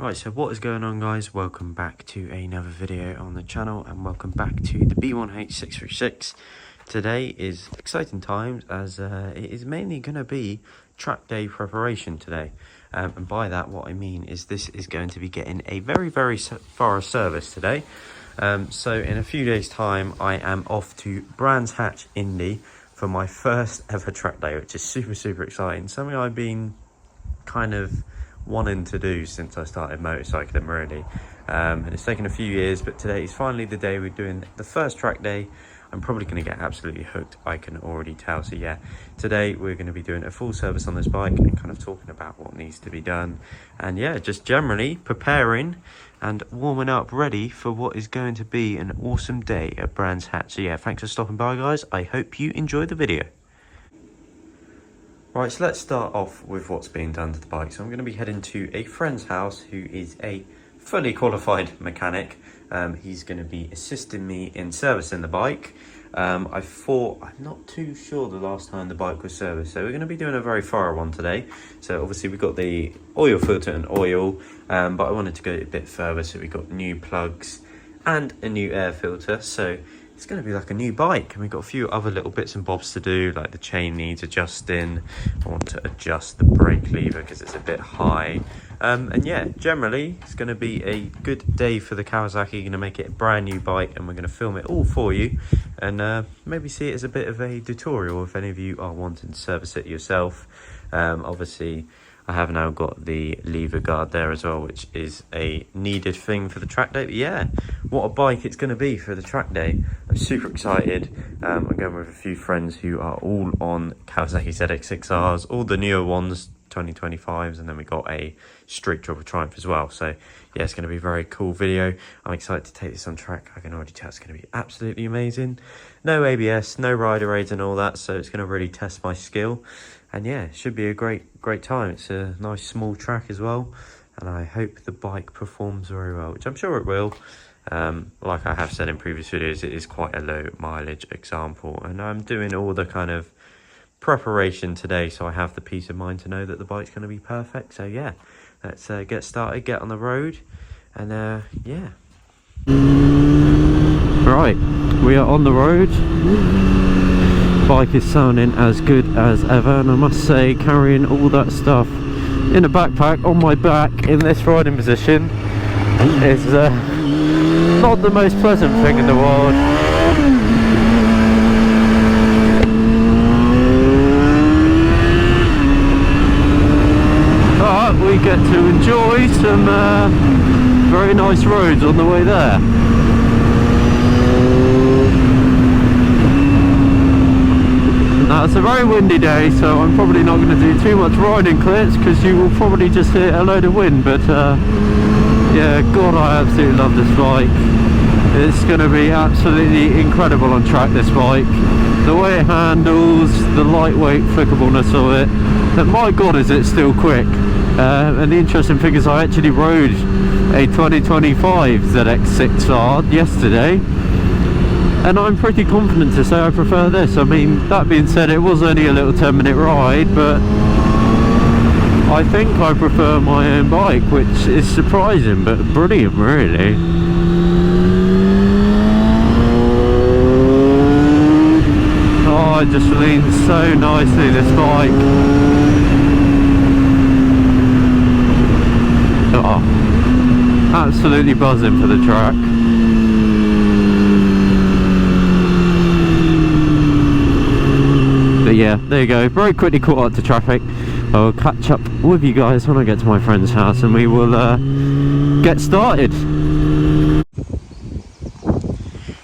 Right, so what is going on, guys? Welcome back to another video on the channel, and welcome back to the B1H 636. Today is exciting times, as it is mainly going to be track day preparation today. And by that, what I mean is this is going to be getting a very thorough service today. So in a few days' time, I am off to Brands Hatch, Indy for my first ever track day, which is super exciting. Something I've been kind of wanting to do since I started motorcycling, really. And it's taken a few years, but today is finally the day we're doing the first track day. I'm probably going to get absolutely hooked, I can already tell. So yeah, today we're going to be doing a full service on this bike and kind of talking about what needs to be done, and yeah, just generally preparing and warming up, ready for what is going to be an awesome day at Brands Hatch. So yeah, thanks for stopping by, guys. I hope you enjoy the video. Right, so let's start off with what's being done to the bike. So I'm going to be heading to a friend's house who is a fully qualified mechanic. He's going to be assisting me in servicing the bike. I'm not too sure the last time the bike was serviced, so we're going to be doing a very thorough one today. So obviously we've got the oil filter and oil, but I wanted to go a bit further, so we got new plugs and a new air filter. So it's going to be like a new bike, and we've got a few other little bits and bobs to do, like the chain needs adjusting. I want to adjust the brake lever because it's a bit high. And yeah, generally it's going to be a good day for the Kawasaki. Going to make it a brand new bike, and we're going to film it all for you, and maybe see it as a bit of a tutorial if any of you are wanting to service it yourself. Obviously I have now got the lever guard there as well, which is a needed thing for the track day. But yeah, what a bike it's going to be for the track day. I'm super excited. I'm going with a few friends who are all on Kawasaki ZX6Rs, all the newer ones, 2025s, and then we got a Street Dropper Triumph as well. So yeah, it's going to be a very cool video. I'm excited to take this on track. I can already tell it's going to be absolutely amazing. No ABS, no rider aids and all that, so it's going to really test my skill. And yeah, it should be a great time. It's a nice small track as well, and I hope the bike performs very well, which I'm sure it will. Like I have said in previous videos, it is quite a low mileage example, and I'm doing all the kind of preparation today, so I have the peace of mind to know that the bike's going to be perfect. So yeah, let's get started, get on the road, and yeah. Right, we are on the road. Bike is sounding as good as ever, and I must say, carrying all that stuff in a backpack on my back in this riding position is not the most pleasant thing in the world. But we get to enjoy some very nice roads on the way there. Now, it's a very windy day, so I'm probably not going to do too much riding clips, because you will probably just hear a load of wind. But yeah, God, I absolutely love this bike. It's going to be absolutely incredible on track, this bike. The way it handles, the lightweight flickableness of it, and my God, is it still quick. And the interesting thing is, I actually rode a 2025 ZX6R yesterday, and I'm pretty confident to say I prefer this. I mean, that being said, it was only a little 10-minute ride, but I think I prefer my own bike, which is surprising but brilliant, really. Oh, it just leans so nicely, this bike. Oh, absolutely buzzing for the track. But yeah, there you go, very quickly caught up to traffic. I'll catch up with you guys when I get to my friend's house, and we will get started.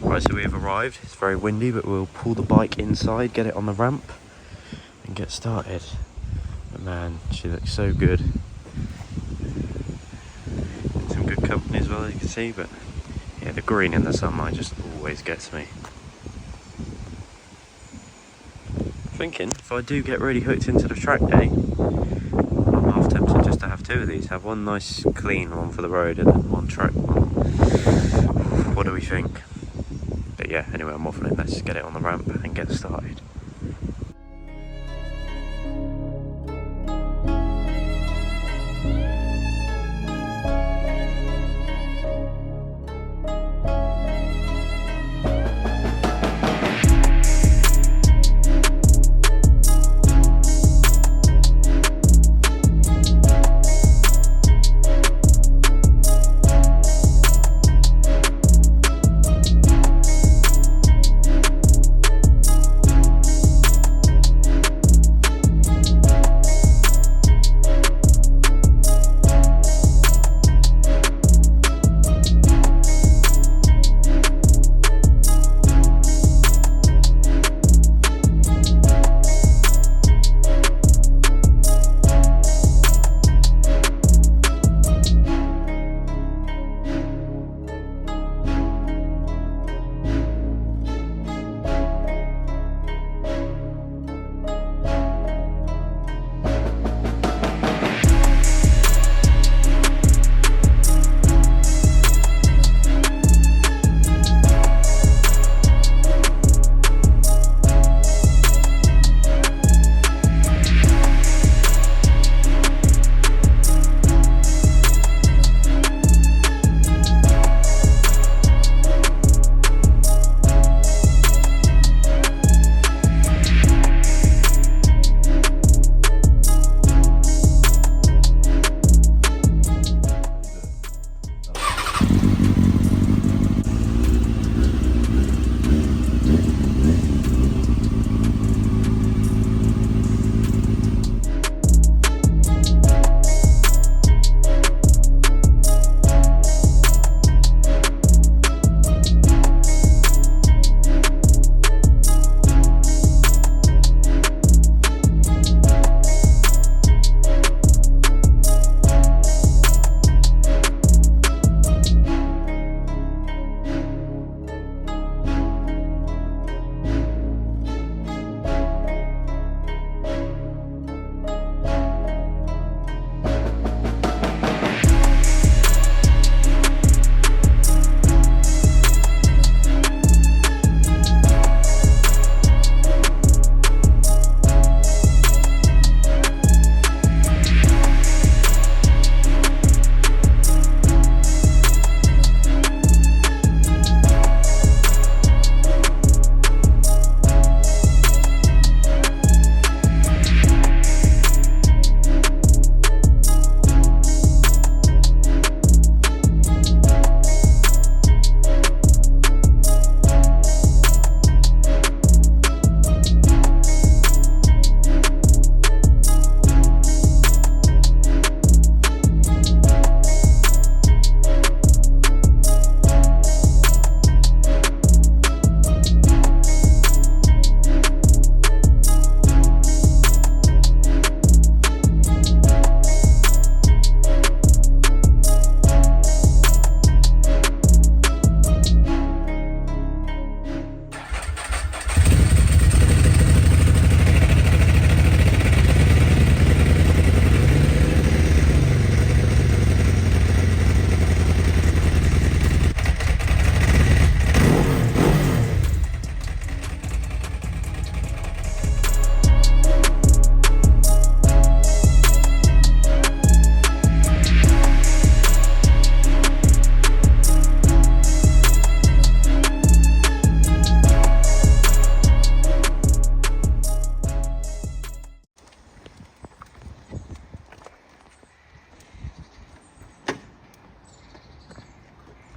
Right, so we have arrived. It's very windy, but we'll pull the bike inside, get it on the ramp, and get started. But man, she looks so good. In some good company as well, as you can see, but yeah, the green in the sunlight just always gets me. Thinking if I do get really hooked into the track day, I'm half tempted just to have two of these. Have one nice clean one for the road, and then one track one. What do we think? But yeah, anyway, I'm waffling. Let's just get it on the ramp and get started.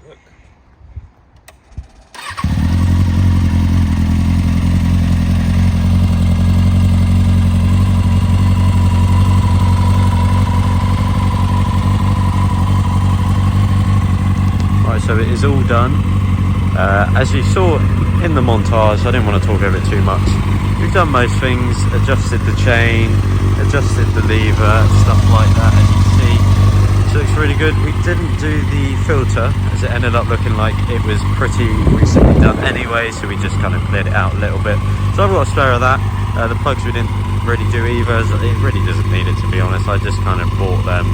Look. Right, so it is all done. As you saw in the montage, I didn't want to talk over it too much. We've done most things, adjusted the chain, adjusted the lever, stuff like that, as you can see. So it looks really good. We didn't do the filter, as it ended up looking like it was pretty recently done anyway, so we just kind of cleared it out a little bit. So I've got a spare of that. The plugs we didn't really do either. It really doesn't need it, to be honest. I just kind of bought them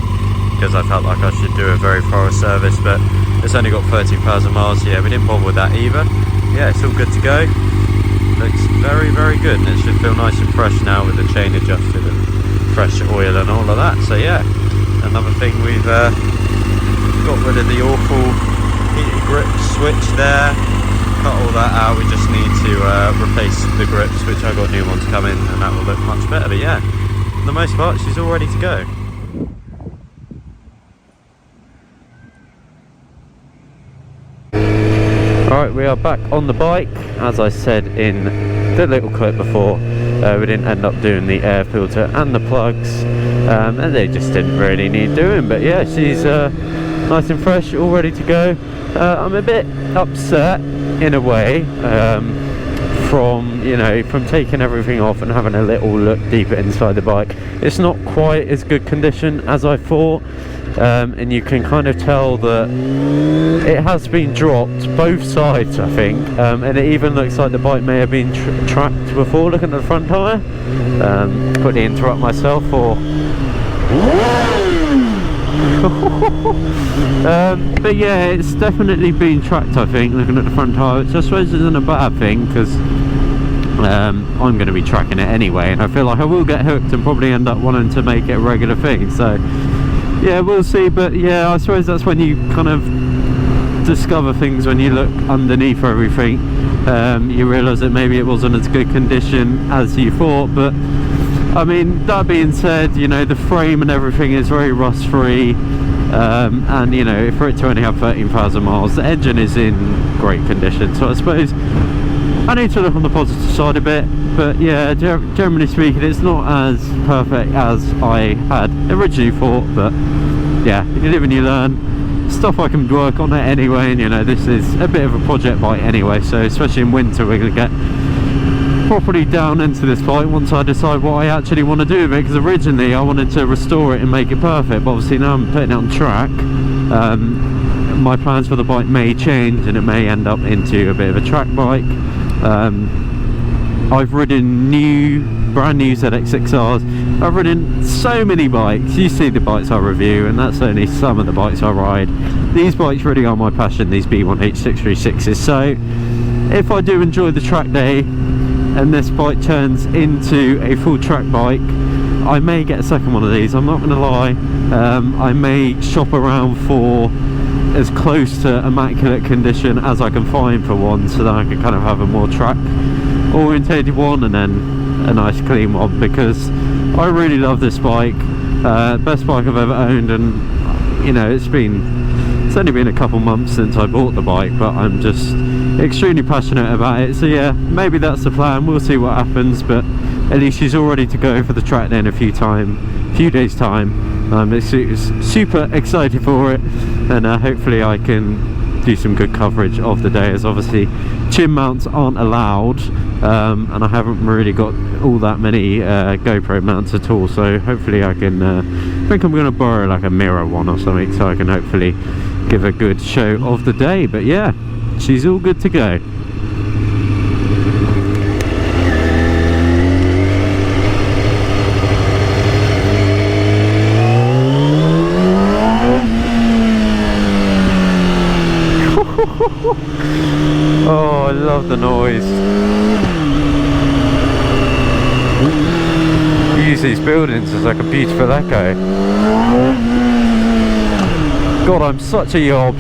because I felt like I should do a very thorough service, but it's only got 13,000 miles. Yeah, we didn't bother with that either. Yeah, it's all good to go. Looks very, very good, and it should feel nice and fresh now with the chain adjusted and fresh oil and all of that. So yeah, another thing, we've got rid of the awful heated grip switch there, cut all that out. We just need to replace the grips, which I got new ones coming, and that will look much better. But yeah, for the most part, she's all ready to go. Alright, we are back on the bike. As I said in the little clip before, we didn't end up doing the air filter and the plugs, and they just didn't really need doing. But yeah, she's nice and fresh, all ready to go. I'm a bit upset in a way from taking everything off and having a little look deeper inside the bike. It's not quite as good condition as I thought. And you can kind of tell that it has been dropped both sides, I think, and it even looks like the bike may have been tracked before. Looking at the front tyre, quickly interrupt myself for but yeah, it's definitely been tracked, I think, looking at the front tyre, which I suppose isn't a bad thing, because I'm going to be tracking it anyway, and I feel like I will get hooked and probably end up wanting to make it a regular thing. So yeah, we'll see. But yeah, I suppose that's when you kind of discover things, when you look underneath everything. You realise that maybe it wasn't as good condition as you thought. But I mean, that being said, you know, the frame and everything is very rust free, and you know, for it to only have 13,000 miles, the engine is in great condition. So I suppose I need to look on the positive side a bit. But yeah, generally speaking, it's not as perfect as I had originally thought, but yeah, you live and you learn. Stuff I can work on it anyway, and you know, this is a bit of a project bike anyway, so especially in winter we're going to get properly down into this bike once I decide what I actually want to do with it, because originally I wanted to restore it and make it perfect, but obviously now I'm putting it on track. My plans for the bike may change, and it may end up into a bit of a track bike. I've ridden brand new ZX6Rs. I've ridden so many bikes. You see the bikes I review, and that's only some of the bikes I ride. These bikes really are my passion, these B1H 636s. So if I do enjoy the track day and this bike turns into a full track bike, I may get a second one of these. I'm not going to lie. I may shop around for as close to immaculate condition as I can find for one, so that I can kind of have a more track orientated one, and then a nice clean one, because I really love this bike. Best bike I've ever owned, and you know, it's only been a couple months since I bought the bike, but I'm just extremely passionate about it. So yeah, maybe that's the plan. We'll see what happens, but at least she's all ready to go for the track day in a few days time. I'm super excited for it, and hopefully I can do some good coverage of the day, as obviously chin mounts aren't allowed, and I haven't really got all that many GoPro mounts at all, so hopefully I can I think I'm going to borrow like a mirror one or something, so I can hopefully give a good show of the day. But yeah, she's all good to go. Oh, I love the noise. Use these buildings as like a beautiful echo. God, I'm such a yob.